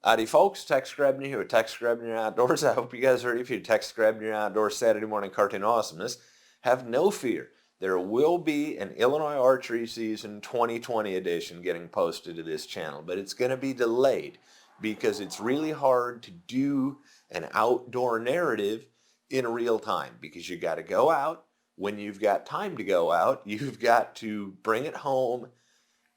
Howdy folks, Tex Grebner here with Tex Grebner Outdoors. I hope you guys are ready for your Tex Grebner Outdoors Saturday morning cartoon awesomeness. Have no fear, there will be an Illinois Archery Season 2020 edition getting posted to this channel, but it's going to be delayed because it's really hard to do an outdoor narrative in real time because you got to go out. When you've got time to go out, you've got to bring it home,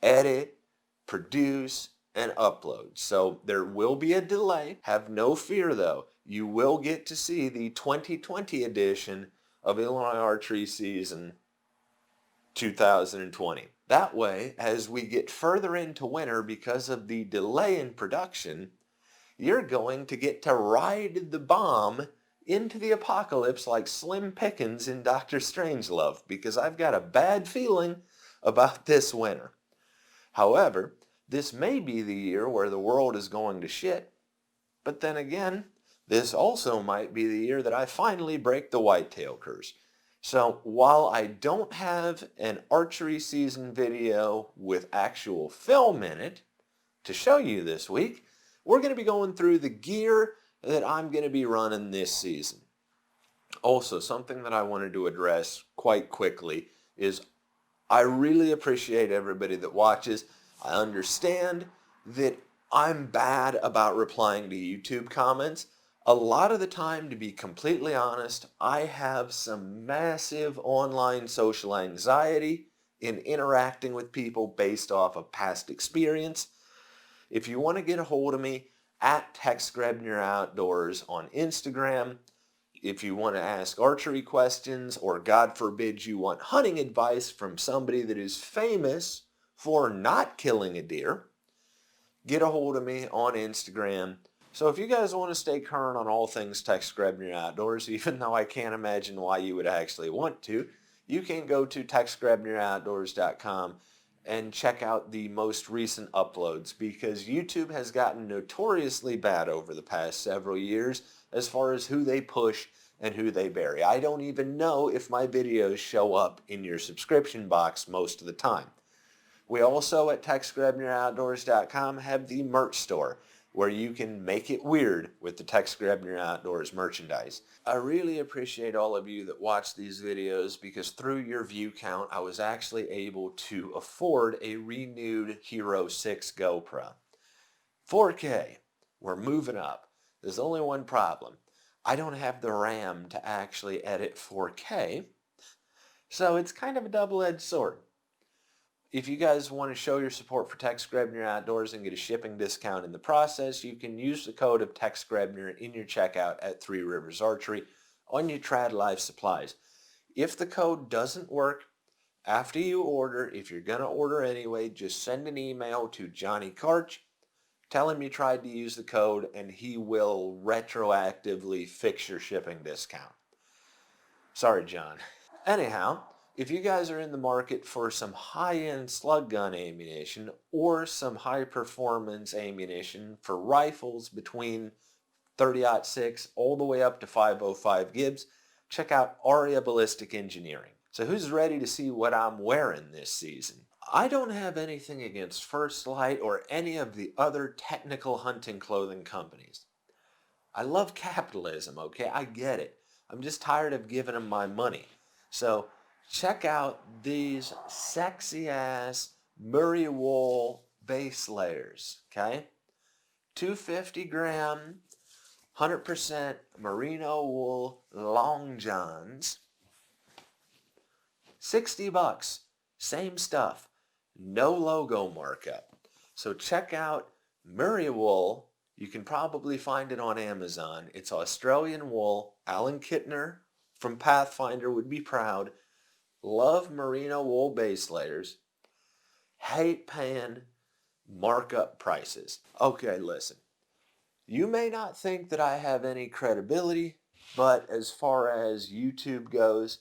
edit, produce, and upload. So there will be a delay. Have no fear though. You will get to see the 2020 edition of Illinois Archery Season 2020. That way, as we get further into winter because of the delay in production, you're going to get to ride the bomb into the apocalypse like Slim Pickens in Dr. Strangelove, because I've got a bad feeling about this winter. However, this may be the year where the world is going to shit, but then again, this also might be the year that I finally break the whitetail curse. So while I don't have an archery season video with actual film in it to show you this week, we're going to be going through the gear that I'm going to be running this season. Also, something that I wanted to address quite quickly is I really appreciate everybody that watches. I understand that I'm bad about replying to YouTube comments. A lot of the time, to be completely honest, I have some massive online social anxiety in interacting with people based off of past experience. If you want to get a hold of me, at Tex Grebner Outdoors on Instagram. If you want to ask archery questions, or God forbid you want hunting advice from somebody that is famous for not killing a deer, get a hold of me on Instagram. So if you guys want to stay current on all things Tex Grebner Outdoors, even though I can't imagine why you would actually want to, you can go to texgrebneroutdoors.com and check out the most recent uploads, because YouTube has gotten notoriously bad over the past several years as far as who they push and who they bury. I don't even know if my videos show up in your subscription box most of the time. We also at texgrebneroutdoors.com have the merch store, where you can make it weird with the Tex Grebner Outdoors merchandise. I really appreciate all of you that watch these videos, because through your view count, I was actually able to afford a renewed Hero 6 GoPro. 4K, we're moving up. There's only one problem. I don't have the RAM to actually edit 4K, so it's kind of a double-edged sword. If you guys want to show your support for Tex Grebner Outdoors and get a shipping discount in the process, you can use the code of Tex Grebner in your checkout at Three Rivers Archery on your Trad Life supplies. If the code doesn't work after you order, if you're going to order anyway, just send an email to Johnny Karch, tell him you tried to use the code, and he will retroactively fix your shipping discount. Sorry, John. Anyhow, if you guys are in the market for some high-end slug gun ammunition or some high-performance ammunition for rifles between 30-06 all the way up to 505 Gibbs, check out Aria Ballistic Engineering. So who's ready to see what I'm wearing this season? I don't have anything against First Light or any of the other technical hunting clothing companies. I love capitalism, okay? I get it. I'm just tired of giving them my money. So check out these sexy ass Murray wool base layers, okay? 250 gram, 100% merino wool long johns. $60, same stuff, no logo markup. So check out Murray wool. You can probably find it on Amazon. It's Australian wool. Alan Kittner from Pathfinder would be proud. Love merino wool base layers. Hate paying markup prices. Okay, listen. You may not think that I have any credibility, but as far as YouTube goes,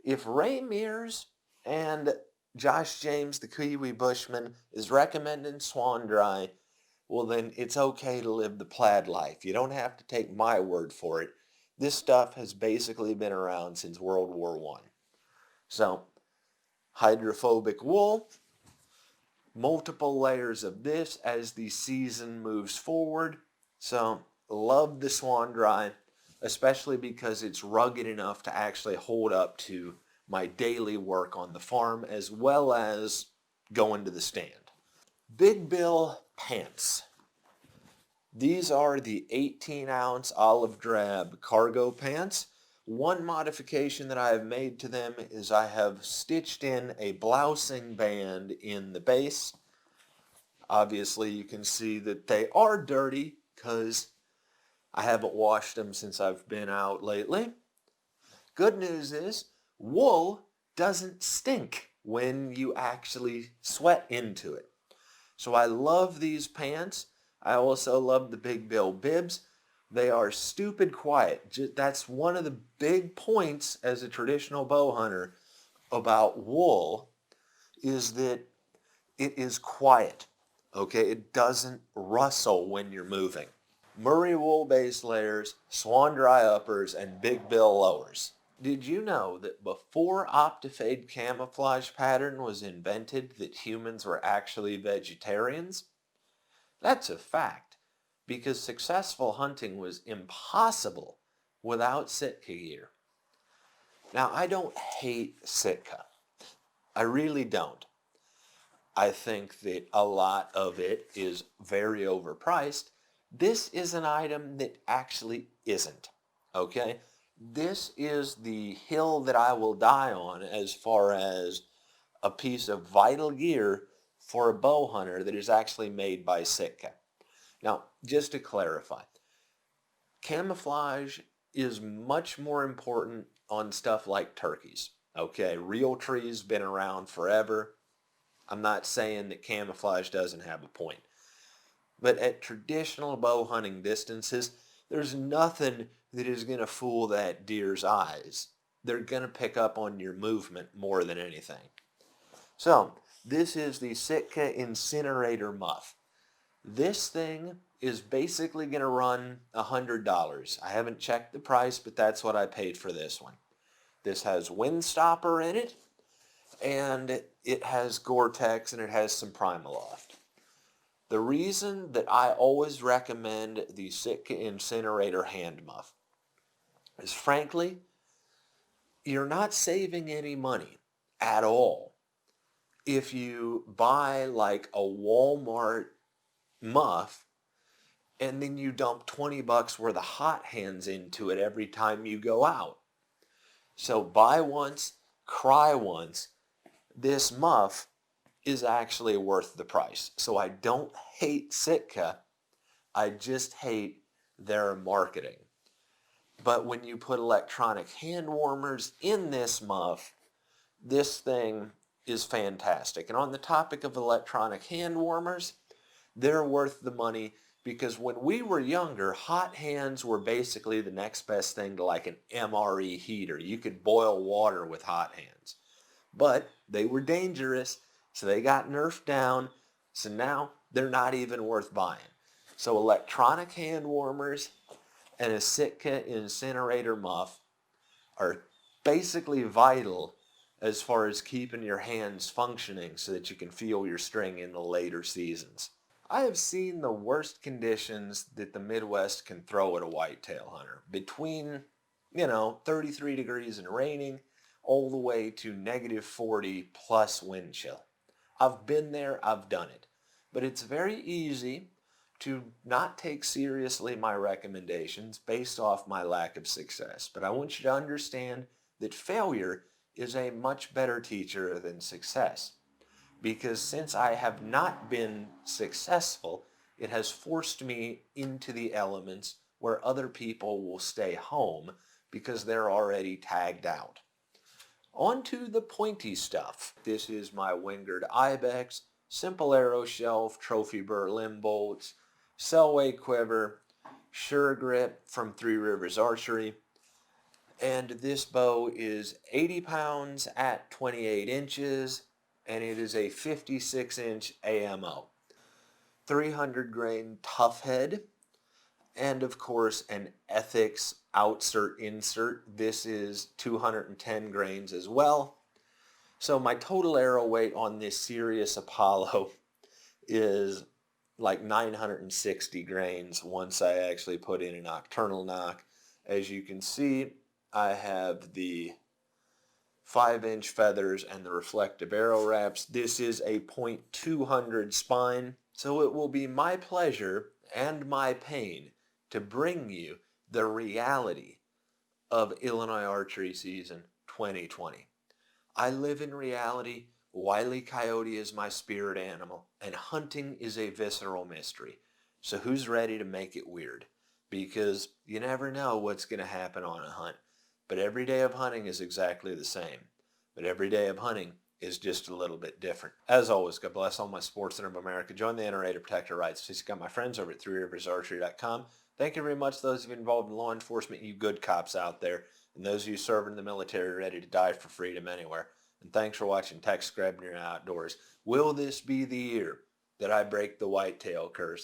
if Ray Mears and Josh James, the Kiwi Bushman, is recommending Swan Dry, well then it's okay to live the plaid life. You don't have to take my word for it. This stuff has basically been around since World War I. So, hydrophobic wool, multiple layers of this as the season moves forward. So love the Swan Dry, especially because it's rugged enough to actually hold up to my daily work on the farm as well as going to the stand. Big Bill pants. These are the 18-ounce olive drab cargo pants. One modification that I have made to them is I have stitched in a blousing band in the base. Obviously, you can see that they are dirty because I haven't washed them since I've been out lately. Good news is wool doesn't stink when you actually sweat into it. So I love these pants. I also love the Big Bill bibs. They are stupid quiet. That's one of the big points as a traditional bow hunter about wool, is that it is quiet. Okay, it doesn't rustle when you're moving. Murray wool base layers, Swan Dry uppers, and Big Bill lowers. Did you know that before Optifade camouflage pattern was invented that humans were actually vegetarians? That's a fact, because successful hunting was impossible without Sitka gear. Now, I don't hate Sitka. I really don't. I think that a lot of it is very overpriced. This is an item that actually isn't, okay? This is the hill that I will die on as far as a piece of vital gear for a bow hunter that is actually made by Sitka. Now, just to clarify, camouflage is much more important on stuff like turkeys. Okay, Realtree's been around forever. I'm not saying that camouflage doesn't have a point. But at traditional bow hunting distances, there's nothing that is going to fool that deer's eyes. They're going to pick up on your movement more than anything. So, this is the Sitka Incinerator Muff. This thing is basically going to run $100. I haven't checked the price, but that's what I paid for this one. This has Windstopper in it, and it has Gore-Tex, and it has some Primaloft. The reason that I always recommend the Sitka Incinerator hand muff is, frankly, you're not saving any money at all if you buy like a Walmart muff and then you dump $20 worth of hot hands into it every time you go out. So buy once, cry once. This muff is actually worth the price. So I don't hate Sitka, I just hate their marketing. But when you put electronic hand warmers in this muff, this thing is fantastic. And on the topic of electronic hand warmers, they're worth the money, because when we were younger, hot hands were basically the next best thing to like an MRE heater. You could boil water with hot hands. But they were dangerous, so they got nerfed down, so now they're not even worth buying. So electronic hand warmers and a Sitka Incinerator muff are basically vital as far as keeping your hands functioning so that you can feel your string in the later seasons. I have seen the worst conditions that the Midwest can throw at a whitetail hunter, between, 33 degrees and raining, all the way to negative 40 plus wind chill. I've been there, I've done it. But it's very easy to not take seriously my recommendations based off my lack of success. But I want you to understand that failure is a much better teacher than success. Because since I have not been successful, it has forced me into the elements where other people will stay home because they're already tagged out. On to the pointy stuff. This is my Wingard Ibex, Simple Arrow Shelf, Trophy Burr Limb Bolts, Selway Quiver, Sure Grip from Three Rivers Archery. And this bow is 80 pounds at 28 inches, and it is a 56-inch AMO. 300 grain tough head, and of course an Ethics outsert insert. This is 210 grains as well. So my total arrow weight on this Sirius Apollo is like 960 grains once I actually put in a nocturnal nock. As you can see, I have the 5-inch feathers and the reflective arrow wraps. This is a .200 spine, so it will be my pleasure and my pain to bring you the reality of Illinois archery season 2020. I live in reality. Wile E. Coyote is my spirit animal, and hunting is a visceral mystery. So who's ready to make it weird? Because you never know what's going to happen on a hunt. But every day of hunting is exactly the same. But every day of hunting is just a little bit different. As always, God bless all my sportsmen of America. Join the NRA to protect our rights. Just got my friends over at threeriversarchery.com. Thank you very much, those of you involved in law enforcement, you good cops out there, and those of you serving in the military ready to die for freedom anywhere. And thanks for watching Tex Grebner Outdoors. Will this be the year that I break the whitetail curse?